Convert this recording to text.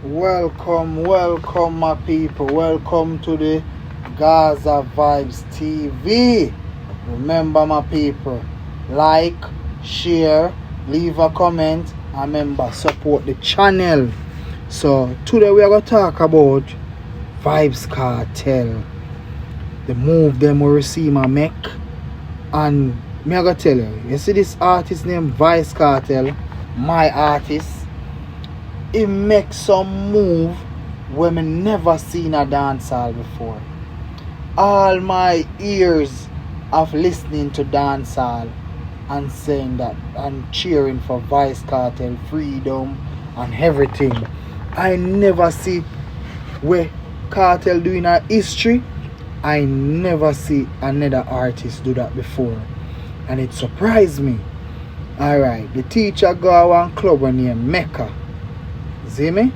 Welcome my people. Welcome to the Gaza Vibes TV. Remember my people, like, share, leave a comment, and remember support the channel. So today we are going to talk about vybz kartel. The move them will receive my Mecca. And me I gotta tell you see this artist named vybz kartel, my artist. He makes some move where me never seen a dancehall before. All my ears of listening to dancehall and saying that and cheering for vybz kartel, freedom and everything. I never see where Kartel doing a history. I never see another artist do that before. And it surprised me. Alright, the teacher go to one club named Mecca. See me?